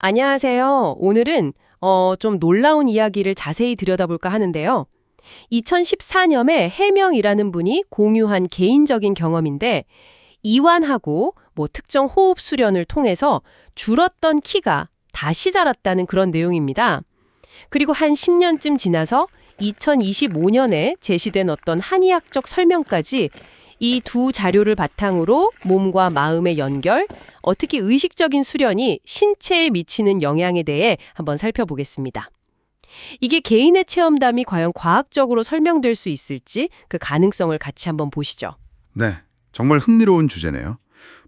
안녕하세요. 오늘은 좀 놀라운 이야기를 자세히 들여다볼까 하는데요. 2014년에 해명이라는 분이 공유한 개인적인 경험인데 이완하고 특정 호흡 수련을 통해서 줄었던 키가 다시 자랐다는 그런 내용입니다. 그리고 한 10년쯤 지나서 2025년에 제시된 어떤 한의학적 설명까지 이 두 자료를 바탕으로 몸과 마음의 연결, 특히 의식적인 수련이 신체에 미치는 영향에 대해 한번 살펴보겠습니다. 이게 개인의 체험담이 과연 과학적으로 설명될 수 있을지 그 가능성을 같이 한번 보시죠. 네, 정말 흥미로운 주제네요.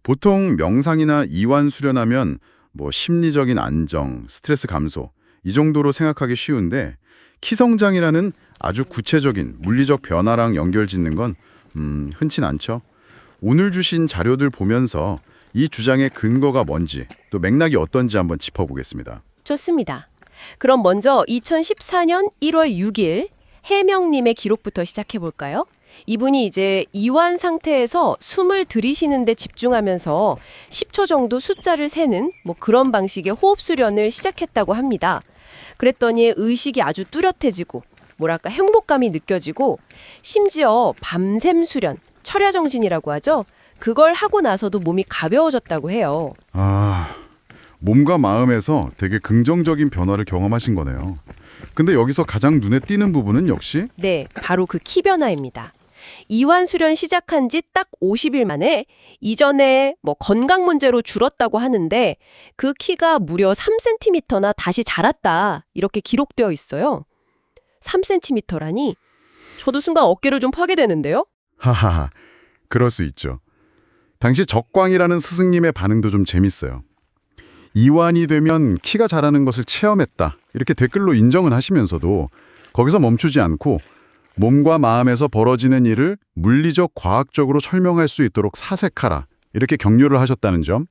보통 명상이나 이완 수련하면 심리적인 안정, 스트레스 감소 이 정도로 생각하기 쉬운데 키성장이라는 아주 구체적인 물리적 변화랑 연결짓는 건 흔치 않죠. 오늘 주신 자료들 보면서 이 주장의 근거가 뭔지 또 맥락이 어떤지 한번 짚어보겠습니다. 좋습니다. 그럼 먼저 2014년 1월 6일 해명님의 기록부터 시작해볼까요? 이분이 이제 이완 상태에서 숨을 들이쉬는 데 집중하면서 10초 정도 숫자를 세는 그런 방식의 호흡 수련을 시작했다고 합니다. 그랬더니 의식이 아주 뚜렷해지고 행복감이 느껴지고 심지어 밤샘 수련, 철야정신이라고 하죠. 그걸 하고 나서도 몸이 가벼워졌다고 해요. 몸과 마음에서 되게 긍정적인 변화를 경험하신 거네요. 근데 여기서 가장 눈에 띄는 부분은 역시 네, 바로 그 키 변화입니다. 이완 수련 시작한 지 딱 50일 만에 이전에 건강 문제로 줄었다고 하는데 그 키가 무려 3cm나 다시 자랐다. 이렇게 기록되어 있어요. 3cm라니 저도 순간 어깨를 좀 파게 되는데요. 하하하, 그럴 수 있죠. 당시 적광이라는 스승님의 반응도 좀 재밌어요. 이완이 되면 키가 자라는 것을 체험했다. 이렇게 댓글로 인정은 하시면서도 거기서 멈추지 않고 몸과 마음에서 벌어지는 일을 물리적, 과학적으로 설명할 수 있도록 사색하라. 이렇게 격려를 하셨다는 점.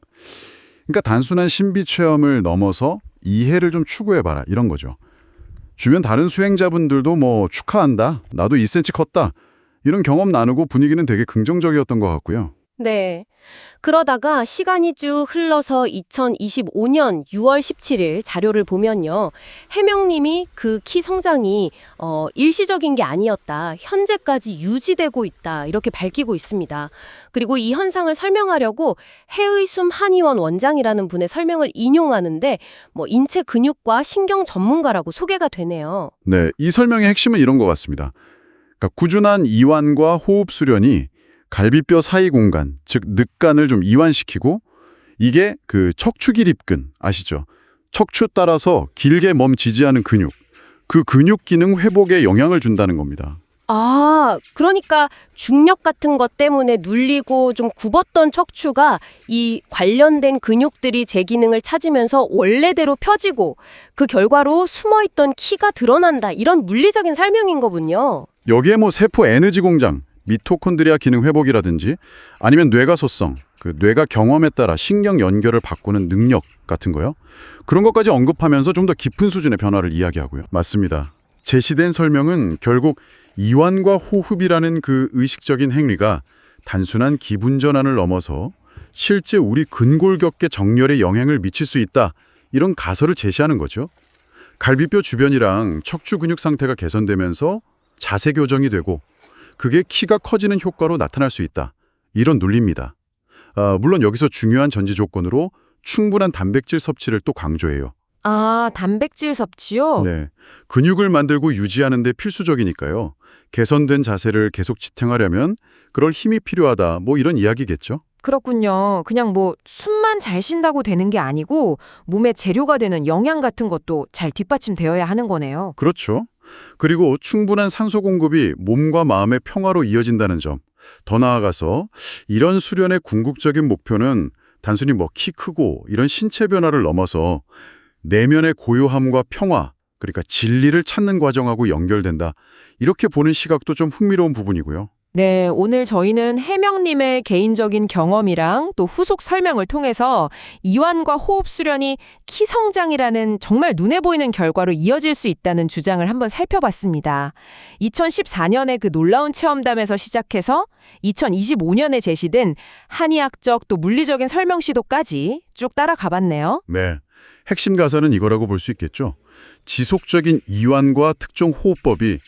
그러니까 단순한 신비 체험을 넘어서 이해를 좀 추구해봐라. 이런 거죠. 주변 다른 수행자분들도 축하한다. 나도 2cm 컸다. 이런 경험 나누고 분위기는 되게 긍정적이었던 것 같고요. 네. 그러다가 시간이 쭉 흘러서 2025년 6월 17일 자료를 보면요. 해명님이 그 키 성장이 일시적인 게 아니었다. 현재까지 유지되고 있다. 이렇게 밝히고 있습니다. 그리고 이 현상을 설명하려고 해의숨 한의원 원장이라는 분의 설명을 인용하는데 인체 근육과 신경 전문가라고 소개가 되네요. 네, 이 설명의 핵심은 이런 것 같습니다. 그러니까 꾸준한 이완과 호흡 수련이 갈비뼈 사이 공간, 즉 늑간을 좀 이완시키고 이게 그 척추기립근 아시죠? 척추 따라서 길게 몸 지지하는 근육, 그 근육 기능 회복에 영향을 준다는 겁니다. 그러니까 중력 같은 것 때문에 눌리고 좀 굽었던 척추가 이 관련된 근육들이 제 기능을 찾으면서 원래대로 펴지고 그 결과로 숨어있던 키가 드러난다. 이런 물리적인 설명인 거군요. 여기에 세포 에너지 공장, 미토콘드리아 기능 회복이라든지 아니면 뇌가 소성, 그 뇌가 경험에 따라 신경 연결을 바꾸는 능력 같은 거요. 그런 것까지 언급하면서 좀 더 깊은 수준의 변화를 이야기하고요. 맞습니다. 제시된 설명은 결국 이완과 호흡이라는 그 의식적인 행위가 단순한 기분 전환을 넘어서 실제 우리 근골격계 정렬에 영향을 미칠 수 있다. 이런 가설을 제시하는 거죠. 갈비뼈 주변이랑 척추 근육 상태가 개선되면서 자세 교정이 되고 그게 키가 커지는 효과로 나타날 수 있다. 이런 논리입니다. 물론 여기서 중요한 전제 조건으로 충분한 단백질 섭취를 또 강조해요. 단백질 섭취요? 네, 근육을 만들고 유지하는 데 필수적이니까요. 개선된 자세를 계속 지탱하려면 그럴 힘이 필요하다. 이런 이야기겠죠. 그렇군요. 그냥 숨만 잘 쉰다고 되는 게 아니고 몸의 재료가 되는 영양 같은 것도 잘 뒷받침되어야 하는 거네요. 그렇죠. 그리고 충분한 산소 공급이 몸과 마음의 평화로 이어진다는 점. 더 나아가서 이런 수련의 궁극적인 목표는 단순히 키 크고 이런 신체 변화를 넘어서 내면의 고요함과 평화, 그러니까 진리를 찾는 과정하고 연결된다. 이렇게 보는 시각도 좀 흥미로운 부분이고요. 네, 오늘 저희는 해명님의 개인적인 경험이랑 또 후속 설명을 통해서 이완과 호흡 수련이 키 성장이라는 정말 눈에 보이는 결과로 이어질 수 있다는 주장을 한번 살펴봤습니다. 2014년에 그 놀라운 체험담에서 시작해서 2025년에 제시된 한의학적 또 물리적인 설명 시도까지 쭉 따라가 봤네요. 네, 핵심 가설은 이거라고 볼 수 있겠죠. 지속적인 이완과 특정 호흡법이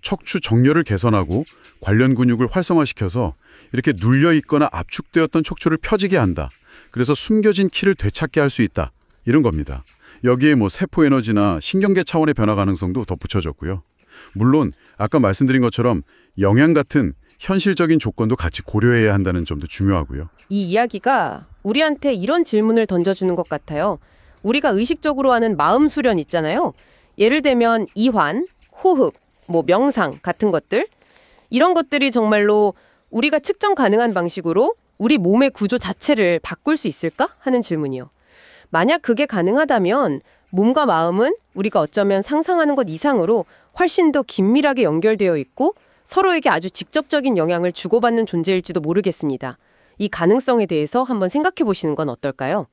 척추 정렬을 개선하고 관련 근육을 활성화시켜서 이렇게 눌려있거나 압축되었던 척추를 펴지게 한다. 그래서 숨겨진 키를 되찾게 할 수 있다. 이런 겁니다. 여기에 세포 에너지나 신경계 차원의 변화 가능성도 덧붙여졌고요. 물론 아까 말씀드린 것처럼 영양 같은 현실적인 조건도 같이 고려해야 한다는 점도 중요하고요. 이 이야기가 우리한테 이런 질문을 던져주는 것 같아요. 우리가 의식적으로 하는 마음 수련 있잖아요. 예를 들면 이환, 호흡, 명상 같은 것들. 이런 것들이 정말로 우리가 측정 가능한 방식으로 우리 몸의 구조 자체를 바꿀 수 있을까 하는 질문이요. 만약 그게 가능하다면 몸과 마음은 우리가 어쩌면 상상하는 것 이상으로 훨씬 더 긴밀하게 연결되어 있고 서로에게 아주 직접적인 영향을 주고받는 존재일지도 모르겠습니다. 이 가능성에 대해서 한번 생각해 보시는 건 어떨까요?